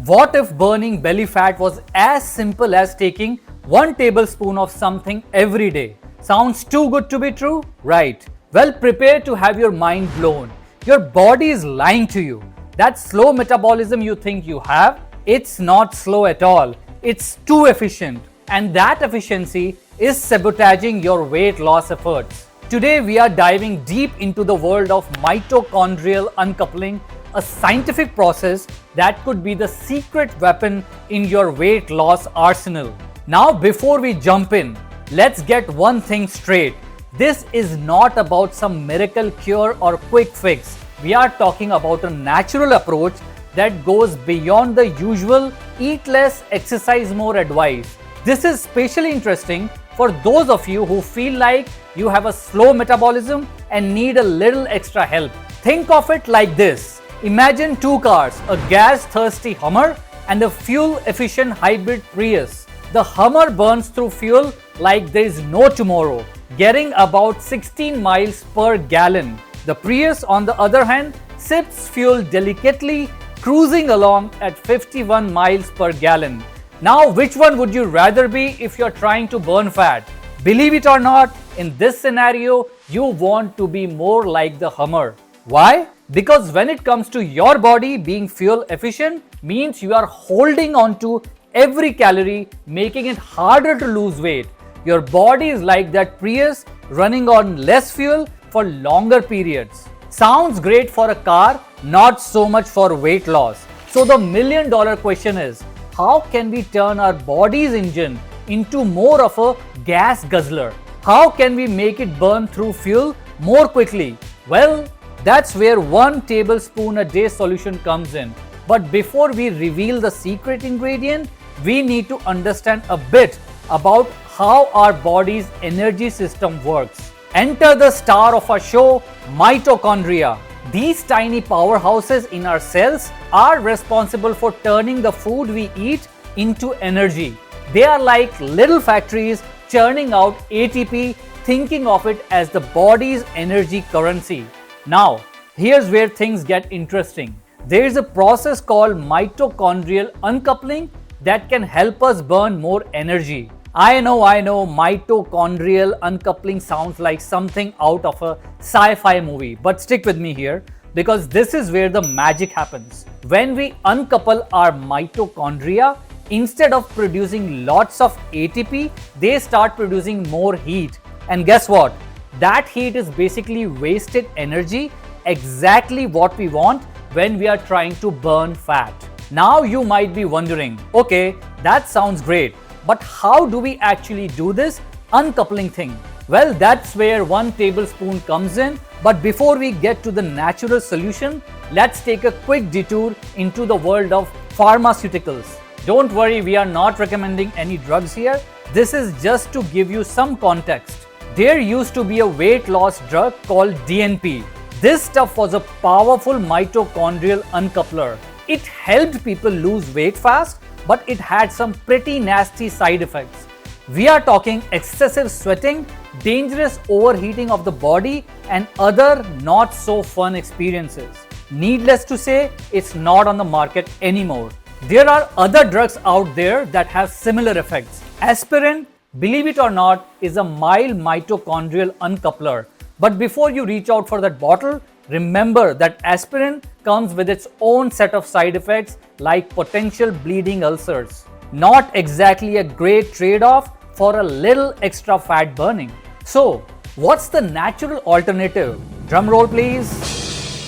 What if burning belly fat was as simple as taking 1 tablespoon of something every day? Sounds too good to be true? Right. Well, prepare to have your mind blown. Your body is lying to you. That slow metabolism you think you have, it's not slow at all. It's too efficient. And that efficiency is sabotaging your weight loss efforts. Today we are diving deep into the world of mitochondrial uncoupling, a scientific process that could be the secret weapon in your weight loss arsenal. Now, before we jump in, let's get one thing straight. This is not about some miracle cure or quick fix. We are talking about a natural approach that goes beyond the usual eat less, exercise more advice. This is especially interesting for those of you who feel like you have a slow metabolism and need a little extra help. Think of it like this. Imagine two cars, a gas-thirsty Hummer and a fuel-efficient hybrid Prius. The Hummer burns through fuel like there is no tomorrow, getting about 16 miles per gallon. The Prius, on the other hand, sips fuel delicately, cruising along at 51 miles per gallon. Now, which one would you rather be if you're trying to burn fat? Believe it or not, in this scenario, you want to be more like the Hummer. Why? Because when it comes to your body, being fuel efficient means you are holding on to every calorie, making it harder to lose weight. Your body is like that Prius running on less fuel for longer periods. Sounds great for a car, not so much for weight loss. So the $1,000,000 question is, how can we turn our body's engine into more of a gas guzzler? How can we make it burn through fuel more quickly? Well, that's where 1 tablespoon a day solution comes in. But before we reveal the secret ingredient, we need to understand a bit about how our body's energy system works. Enter the star of our show, mitochondria. These tiny powerhouses in our cells are responsible for turning the food we eat into energy. They are like little factories churning out ATP, thinking of it as the body's energy currency. Now, here's where things get interesting. There is a process called mitochondrial uncoupling that can help us burn more energy. I know, mitochondrial uncoupling sounds like something out of a sci-fi movie, but stick with me here because this is where the magic happens. When we uncouple our mitochondria, instead of producing lots of ATP, they start producing more heat. And guess what? That heat is basically wasted energy, exactly what we want when we are trying to burn fat. Now you might be wondering, okay, that sounds great, but how do we actually do this uncoupling thing? Well, that's where 1 tablespoon comes in. But before we get to the natural solution, let's take a quick detour into the world of pharmaceuticals. Don't worry, we are not recommending any drugs here. This is just to give you some context. There used to be a weight loss drug called DNP. This stuff was a powerful mitochondrial uncoupler. It helped people lose weight fast, but it had some pretty nasty side effects. We are talking excessive sweating, dangerous overheating of the body, and other not so fun experiences. Needless to say, it's not on the market anymore. There are other drugs out there that have similar effects. Aspirin, believe it or not, is a mild mitochondrial uncoupler. But before you reach out for that bottle, remember that aspirin comes with its own set of side effects like potential bleeding ulcers. Not exactly a great trade-off for a little extra fat burning. So, what's the natural alternative? Drum roll please.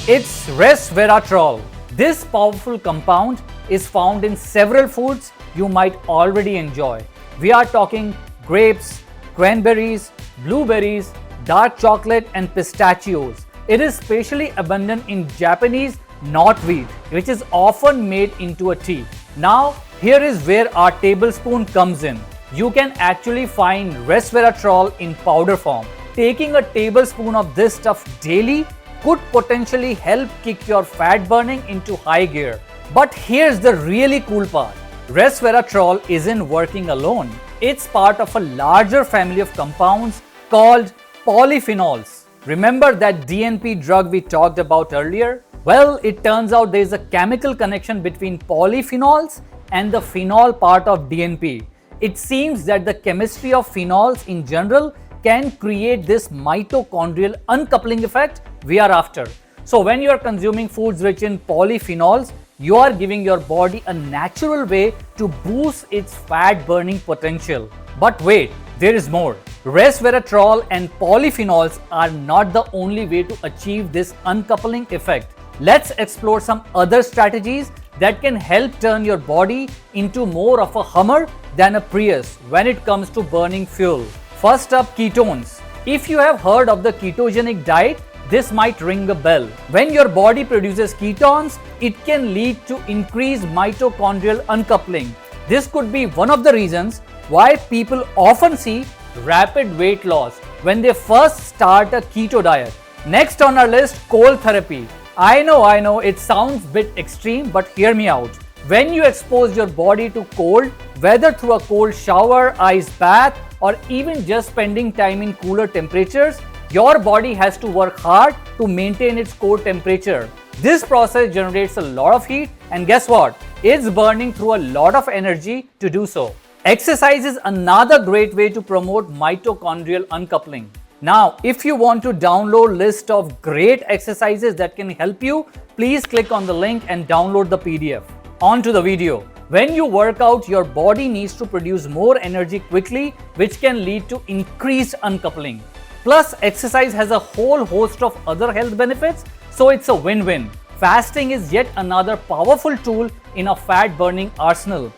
It's resveratrol. This powerful compound is found in several foods you might already enjoy. We are talking grapes, cranberries, blueberries, dark chocolate, and pistachios. It is especially abundant in Japanese knotweed, which is often made into a tea. Now, here is where our tablespoon comes in. You can actually find resveratrol in powder form. Taking a tablespoon of this stuff daily could potentially help kick your fat burning into high gear. But here's the really cool part. Resveratrol isn't working alone. It's part of a larger family of compounds called polyphenols. Remember that DNP drug we talked about earlier? Well, it turns out there is a chemical connection between polyphenols and the phenol part of DNP. It seems that the chemistry of phenols in general can create this mitochondrial uncoupling effect we are after. So when you are consuming foods rich in polyphenols, you are giving your body a natural way to boost its fat burning potential. But wait, there is more. Resveratrol and polyphenols are not the only way to achieve this uncoupling effect. Let's explore some other strategies that can help turn your body into more of a Hummer than a Prius when it comes to burning fuel. First up, ketones. If you have heard of the ketogenic diet, this might ring a bell. When your body produces ketones, it can lead to increased mitochondrial uncoupling. This could be one of the reasons why people often see rapid weight loss when they first start a keto diet. Next on our list, cold therapy. I know, it sounds a bit extreme, but hear me out. When you expose your body to cold, whether through a cold shower, ice bath, or even just spending time in cooler temperatures, your body has to work hard to maintain its core temperature. This process generates a lot of heat, and guess what? It's burning through a lot of energy to do so. Exercise is another great way to promote mitochondrial uncoupling. Now, if you want to download list of great exercises that can help you, please click on the link and download the PDF. On to the video. When you work out, your body needs to produce more energy quickly, which can lead to increased uncoupling. Plus, exercise has a whole host of other health benefits, so it's a win-win. Fasting is yet another powerful tool in a fat-burning arsenal.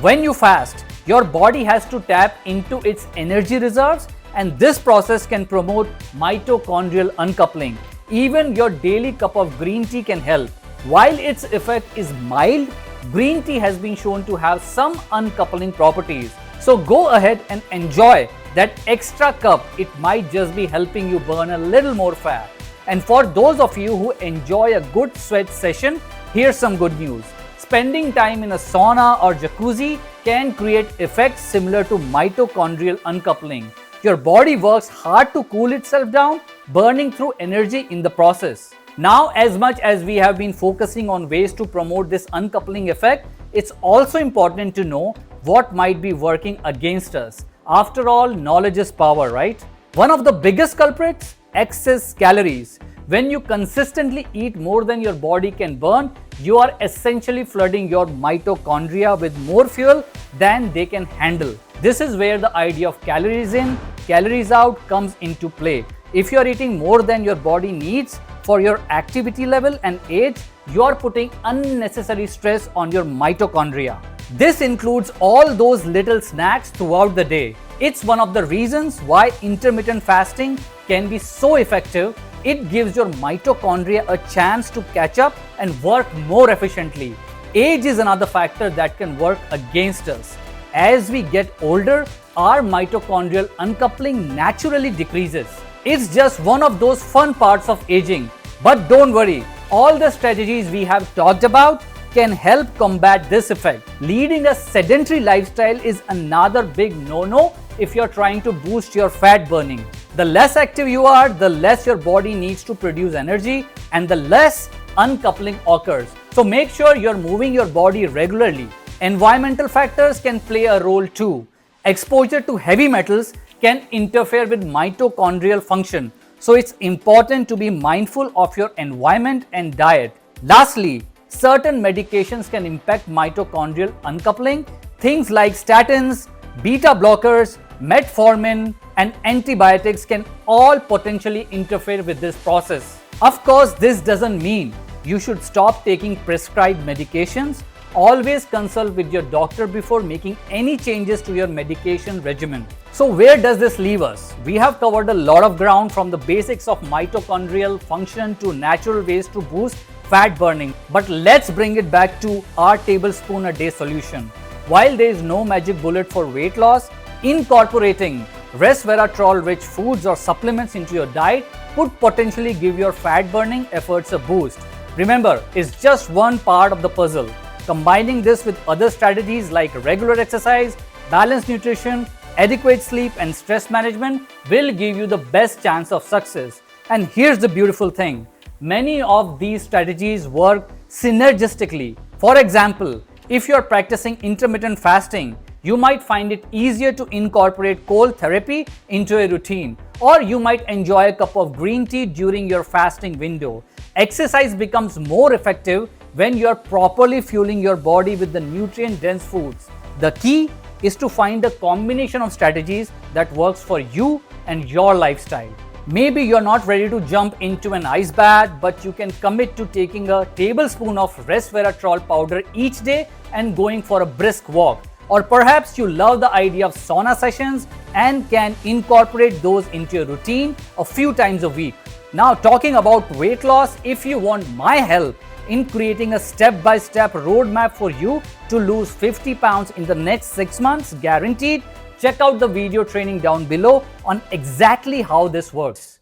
When you fast, your body has to tap into its energy reserves, and this process can promote mitochondrial uncoupling. Even your daily cup of green tea can help. While its effect is mild, green tea has been shown to have some uncoupling properties. So go ahead and enjoy that extra cup. It might just be helping you burn a little more fat. And for those of you who enjoy a good sweat session, here's some good news. Spending time in a sauna or jacuzzi can create effects similar to mitochondrial uncoupling. Your body works hard to cool itself down, burning through energy in the process. Now, as much as we have been focusing on ways to promote this uncoupling effect, it's also important to know what might be working against us. After all, knowledge is power, right? One of the biggest culprits, excess calories. When you consistently eat more than your body can burn, you are essentially flooding your mitochondria with more fuel than they can handle. This is where the idea of calories in, calories out comes into play. If you are eating more than your body needs for your activity level and age, you are putting unnecessary stress on your mitochondria. This includes all those little snacks throughout the day. It's one of the reasons why intermittent fasting can be so effective. It gives your mitochondria a chance to catch up and work more efficiently. Age is another factor that can work against us. As we get older, our mitochondrial uncoupling naturally decreases. It's just one of those fun parts of aging. But don't worry, all the strategies we have talked about can help combat this effect. Leading a sedentary lifestyle is another big no-no if you're trying to boost your fat burning. The less active you are, the less your body needs to produce energy and the less uncoupling occurs. So make sure you're moving your body regularly. Environmental factors can play a role too. Exposure to heavy metals can interfere with mitochondrial function. So it's important to be mindful of your environment and diet. Lastly, certain medications can impact mitochondrial uncoupling. Things like statins, beta blockers, metformin, and antibiotics can all potentially interfere with this process. Of course, this doesn't mean you should stop taking prescribed medications. Always consult with your doctor before making any changes to your medication regimen. So where does this leave us? We have covered a lot of ground, from the basics of mitochondrial function to natural ways to boost fat burning. But let's bring it back to our tablespoon a day solution. While there is no magic bullet for weight loss, incorporating resveratrol rich foods or supplements into your diet could potentially give your fat burning efforts a boost. Remember, it's just one part of the puzzle. Combining this with other strategies like regular exercise, balanced nutrition, adequate sleep, and stress management will give you the best chance of success. And here's the beautiful thing. many of these strategies work synergistically. For example, if you're practicing intermittent fasting, you might find it easier to incorporate cold therapy into a routine, or you might enjoy a cup of green tea during your fasting window. Exercise becomes more effective when you're properly fueling your body with the nutrient-dense foods. The key is to find a combination of strategies that works for you and your lifestyle. Maybe you're not ready to jump into an ice bath, but you can commit to taking a tablespoon of resveratrol powder each day and going for a brisk walk. Or perhaps you love the idea of sauna sessions and can incorporate those into your routine a few times a week. Now, talking about weight loss, if you want my help in creating a step-by-step roadmap for you to lose 50 pounds in the next 6 months, guaranteed, check out the video training down below on exactly how this works.